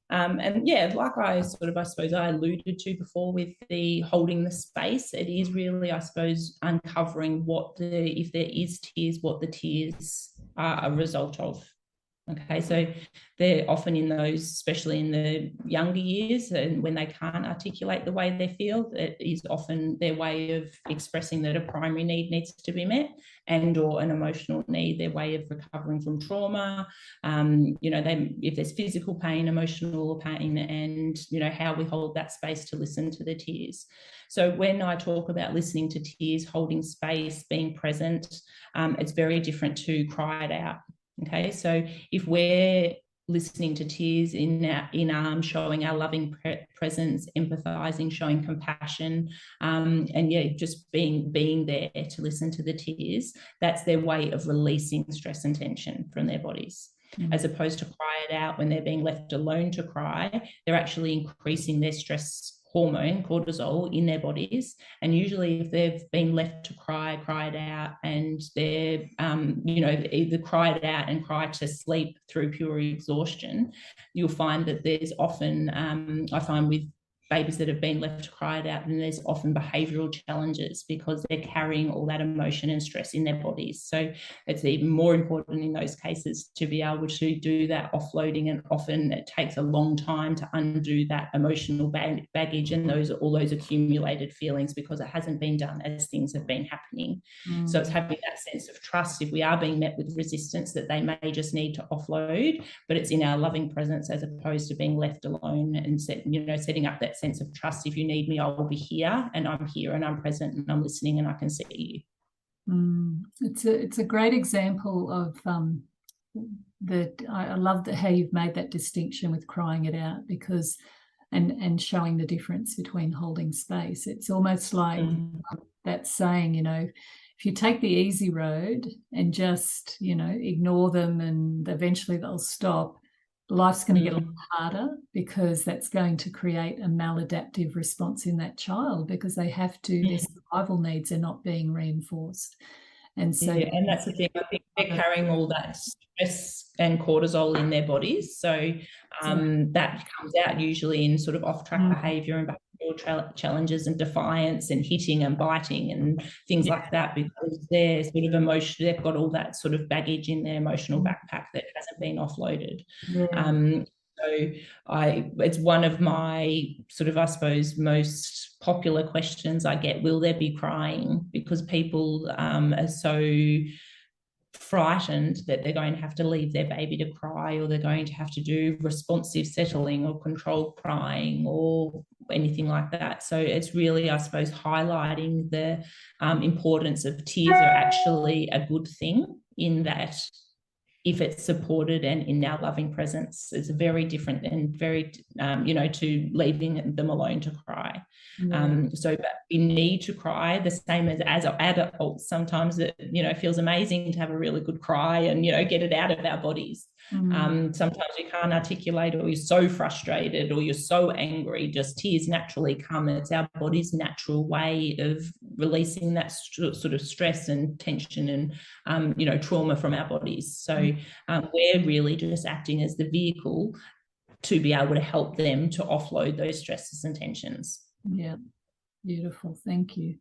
And yeah, like I suppose I alluded to before with the holding the space, it is really, I suppose, uncovering if there is tears, what the tears are a result of. Okay, so they're often in those, especially in the younger years, and when they can't articulate the way they feel, it is often their way of expressing that a primary need needs to be met, and or an emotional need, their way of recovering from trauma. If there's physical pain, emotional pain, and how we hold that space to listen to the tears. So when I talk about listening to tears, holding space, being present, it's very different to cry it out. Okay, so if we're listening to tears in arms, showing our loving presence, empathizing, showing compassion, and yeah, just being there to listen to the tears, that's their way of releasing stress and tension from their bodies. As opposed to cry it out when they're being left alone to cry, they're actually increasing their stress hormone, cortisol, in their bodies. And usually if they've been left to cry it out, and they're, either cry it out and cry to sleep through pure exhaustion, you'll find that there's often, I find with babies that have been left to cry it out, and there's often behavioural challenges because they're carrying all that emotion and stress in their bodies. So it's even more important in those cases to be able to do that offloading, and often it takes a long time to undo that emotional baggage and all those accumulated feelings, because it hasn't been done as things have been happening. So it's having that sense of trust if we are being met with resistance, that they may just need to offload, but it's in our loving presence as opposed to being left alone, and setting up that sense of trust. If you need me, I will be here, and I'm here, and I'm present, and I'm listening, and I can see you. It's a great example of that. I love how you've made that distinction with crying it out, because and showing the difference between holding space. It's almost like that saying, if you take the easy road and just ignore them, and eventually they'll stop, life's going to get a lot harder, because that's going to create a maladaptive response in that child, because they have to, their survival needs are not being reinforced. And so, and that's the thing. I think they're carrying all that stress and cortisol in their bodies. So that comes out usually in sort of off-track behaviour and behavioural challenges and defiance and hitting and biting and things like that, because they're sort of emotional. They've got all that sort of baggage in their emotional backpack that hasn't been offloaded. So it's one of my sort of, I suppose, most popular questions I get: will there be crying? Because people are so frightened that they're going to have to leave their baby to cry, or they're going to have to do responsive settling or controlled crying or anything like that. So it's really, I suppose, highlighting the importance of tears are actually a good thing, in that if it's supported and in our loving presence, it's very different and very, to leaving them alone to cry. But we need to cry the same as adults. Sometimes it, feels amazing to have a really good cry and, get it out of our bodies. Sometimes you can't articulate, or you're so frustrated, or you're so angry, just tears naturally come. It's our body's natural way of releasing that sort of stress and tension and, trauma from our bodies. So we're really just acting as the vehicle to be able to help them to offload those stresses and tensions. Yeah, beautiful. Thank you.